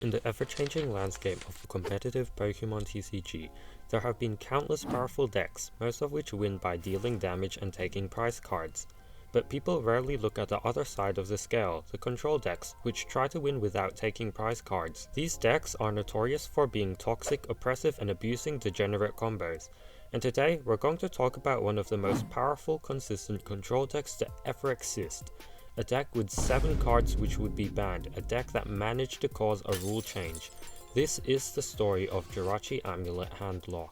In the ever-changing landscape of the competitive Pokemon TCG, there have been countless powerful decks, most of which win by dealing damage and taking prize cards. But people rarely look at the other side of the scale, the control decks, which try to win without taking prize cards. These decks are notorious for being toxic, oppressive, and abusing degenerate combos. And today, we're going to talk about one of the most powerful, consistent control decks to ever exist. A deck with 7 cards which would be banned, a deck that managed to cause a rule change. This is the story of Jirachi Amulet Handlock.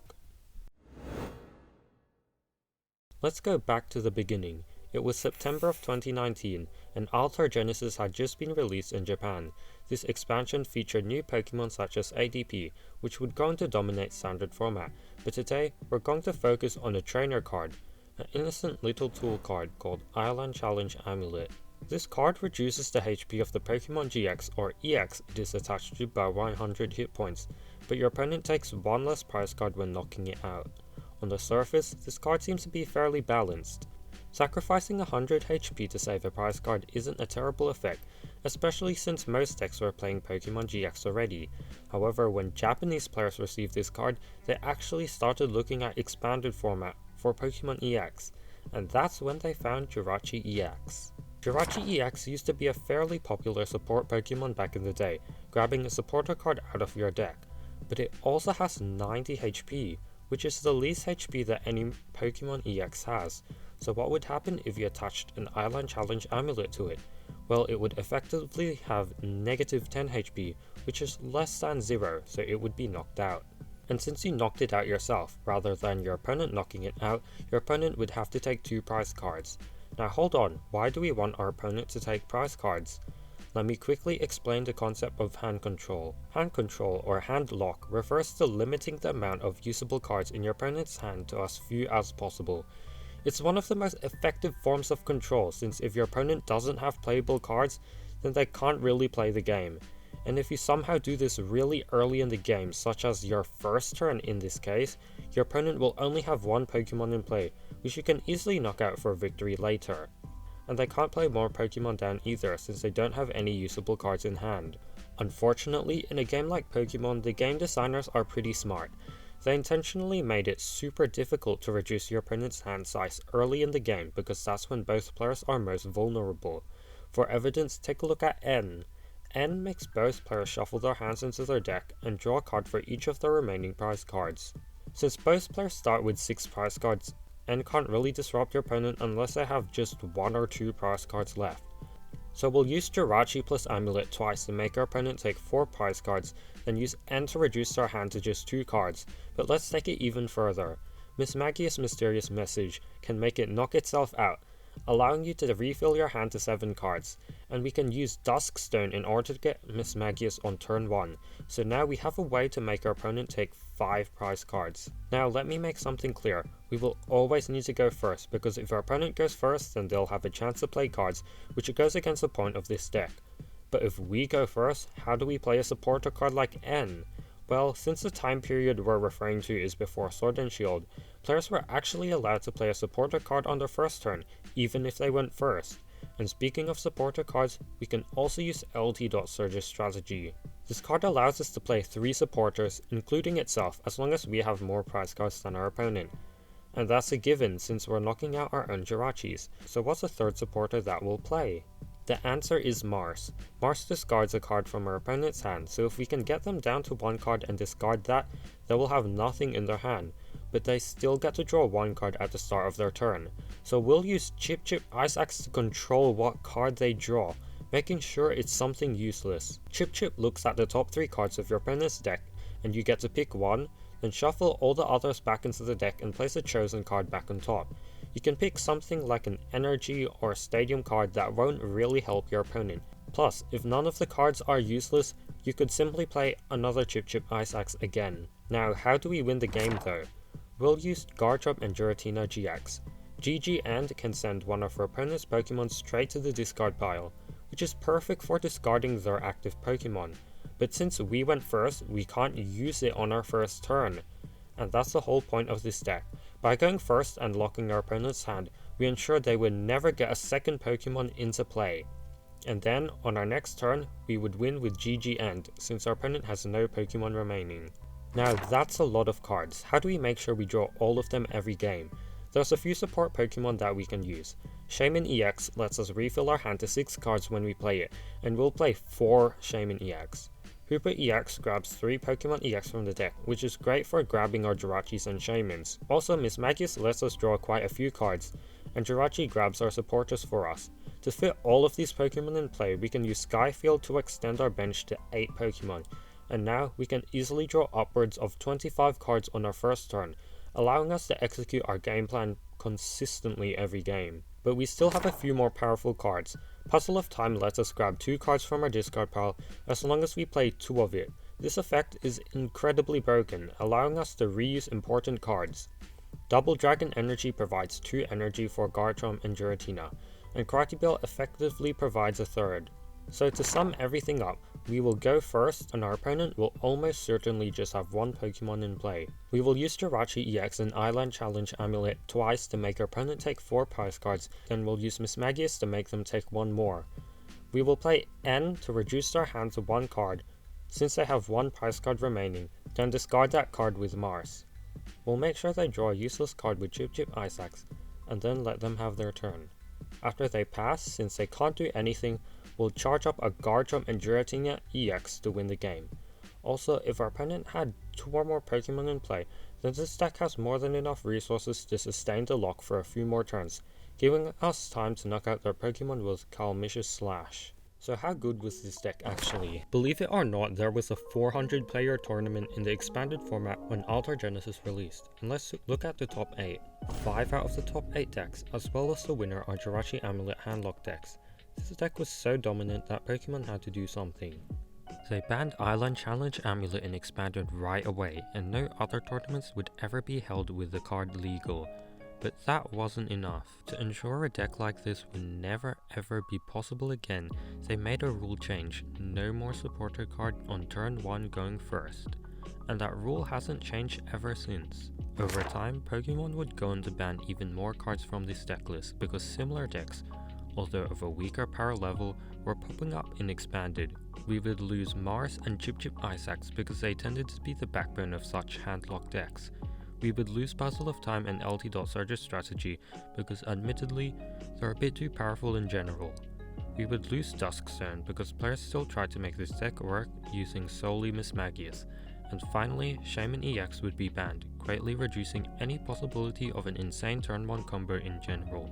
Let's go back to the beginning. It was September of 2019, and Altar Genesis had just been released in Japan. This expansion featured new Pokemon such as ADP, which would go on to dominate standard format, but today we're going to focus on a trainer card, an innocent little tool card called Island Challenge Amulet. This card reduces the HP of the Pokemon GX or EX it is attached to by 100 hit points, but your opponent takes one less prize card when knocking it out. On the surface, this card seems to be fairly balanced. Sacrificing 100 HP to save a prize card isn't a terrible effect, especially since most decks were playing Pokemon GX already. However, when Japanese players received this card, they actually started looking at expanded format for Pokemon EX, and that's when they found Jirachi-EX. Jirachi-EX used to be a fairly popular support Pokemon back in the day, grabbing a supporter card out of your deck, but it also has 90 HP, which is the least HP that any Pokemon EX has. So what would happen if you attached an Island Challenge Amulet to it? Well, it would effectively have negative 10 HP, which is less than 0, so it would be knocked out. And since you knocked it out yourself, rather than your opponent knocking it out, your opponent would have to take 2 prize cards. Now hold on, why do we want our opponent to take prize cards? Let me quickly explain the concept of hand control. Hand control or hand lock refers to limiting the amount of usable cards in your opponent's hand to as few as possible. It's one of the most effective forms of control, since if your opponent doesn't have playable cards, then they can't really play the game. And if you somehow do this really early in the game, such as your first turn in this case, your opponent will only have one Pokemon in play, which you can easily knock out for victory later. And they can't play more Pokemon down either, since they don't have any usable cards in hand. Unfortunately, in a game like Pokemon, the game designers are pretty smart. They intentionally made it super difficult to reduce your opponent's hand size early in the game, because that's when both players are most vulnerable. For evidence, take a look at N. N makes both players shuffle their hands into their deck and draw a card for each of their remaining prize cards. Since both players start with 6 prize cards, N can't really disrupt your opponent unless they have just 1 or 2 prize cards left. So we'll use Jirachi plus Amulet twice to make our opponent take 4 prize cards, then use N to reduce their hand to just 2 cards, but let's take it even further. Mismagius Mysterious Message can make it knock itself out, allowing you to refill your hand to 7 cards, and we can use Dusk Stone in order to get Mismagius on turn 1, so now we have a way to make our opponent take 5 prize cards. Now let me make something clear, we will always need to go first, because if our opponent goes first then they'll have a chance to play cards, which goes against the point of this deck. But if we go first, how do we play a supporter card like N? Well, since the time period we're referring to is before Sword and Shield, players were actually allowed to play a supporter card on their first turn, even if they went first. And speaking of supporter cards, we can also use LT.Surge's strategy. This card allows us to play 3 supporters, including itself, as long as we have more prize cards than our opponent. And that's a given since we're knocking out our own Jirachis, so what's a third supporter that we'll play? The answer is Mars. Mars discards a card from our opponent's hand, so if we can get them down to 1 card and discard that, they will have nothing in their hand, but they still get to draw 1 card at the start of their turn. So we'll use Chip-Chip Ice Axe to control what card they draw, making sure it's something useless. Chip-Chip looks at the top 3 cards of your opponent's deck, and you get to pick 1, then shuffle all the others back into the deck and place a chosen card back on top. You can pick something like an energy or stadium card that won't really help your opponent. Plus, if none of the cards are useless, you could simply play another Chip-Chip Ice Axe again. Now, how do we win the game though? We'll use Garchomp and Giratina-GX. GG and can send one of our opponent's Pokemon straight to the discard pile, which is perfect for discarding their active Pokemon. But since we went first, we can't use it on our first turn. And that's the whole point of this deck. By going first and locking our opponent's hand, we ensure they would never get a second Pokemon into play. And then, on our next turn, we would win with GG end, since our opponent has no Pokemon remaining. Now that's a lot of cards. How do we make sure we draw all of them every game? There's a few support Pokemon that we can use. Shaymin-EX lets us refill our hand to 6 cards when we play it, and we'll play 4 Shaymin-EX. Hoopa-EX grabs 3 Pokemon EX from the deck, which is great for grabbing our Jirachis and Shaymins. Also, Mismagius lets us draw quite a few cards, and Jirachi grabs our supporters for us. To fit all of these Pokemon in play, we can use Sky Field to extend our bench to 8 Pokemon, and now we can easily draw upwards of 25 cards on our first turn, allowing us to execute our game plan consistently every game. But we still have a few more powerful cards. Puzzle of Time lets us grab 2 cards from our discard pile as long as we play 2 of it. This effect is incredibly broken, allowing us to reuse important cards. Double Dragon Energy provides 2 energy for Garchomp and Giratina, and Karate Belt effectively provides a 3rd. So to sum everything up, we will go first and our opponent will almost certainly just have 1 Pokemon in play. We will use Jirachi-EX and Island Challenge Amulet twice to make our opponent take 4 prize cards, then we'll use Mismagius to make them take 1 more. We will play N to reduce their hand to 1 card, since they have 1 prize card remaining, then discard that card with Mars. We'll make sure they draw a useless card with Chip-Chip Ice Axe, and then let them have their turn. After they pass, since they can't do anything, we'll charge up a Garchomp and Giratina-EX to win the game. Also, if our opponent had 2 or more Pokemon in play, then this deck has more than enough resources to sustain the lock for a few more turns, giving us time to knock out their Pokemon with Calmicious Slash. So how good was this deck actually? Believe it or not, there was a 400 player tournament in the expanded format when Altar Genesis released, and let's look at the top 8. 5 out of the top 8 decks, as well as the winner, are Jirachi Amulet handlock decks. This deck was so dominant that Pokemon had to do something. They banned Island Challenge Amulet in expanded right away, and no other tournaments would ever be held with the card legal. But that wasn't enough. To ensure a deck like this would never ever be possible again, they made a rule change: no more supporter card on turn 1 going first. And that rule hasn't changed ever since. Over time, Pokemon would go on to ban even more cards from this deck list because similar decks, although of a weaker power level, were popping up in expanded. We would lose Mars and Chip-Chip Ice Axe because they tended to be the backbone of such handlock decks. We would lose Puzzle of Time and LT.Surge's strategy because admittedly, they're a bit too powerful in general. We would lose Dusk Stone because players still tried to make this deck work using solely Mismagius. And finally, Shaymin-EX would be banned, greatly reducing any possibility of an insane turn 1 combo in general.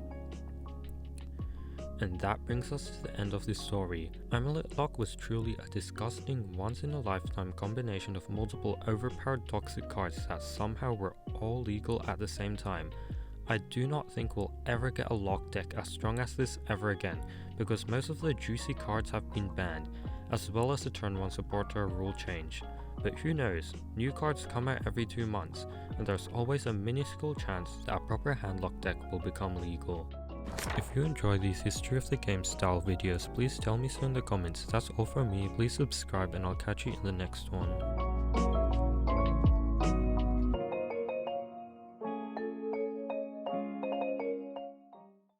And that brings us to the end of this story. Amulet Lock was truly a disgusting once-in-a-lifetime combination of multiple overpowered toxic cards that somehow were all legal at the same time. I do not think we'll ever get a lock deck as strong as this ever again, because most of the juicy cards have been banned, as well as the turn 1 supporter rule change. But who knows, new cards come out every 2 months, and there's always a minuscule chance that a proper handlock deck will become legal. If you enjoy these history of the game style videos, please tell me so in the comments. That's all from me, please subscribe and I'll catch you in the next one.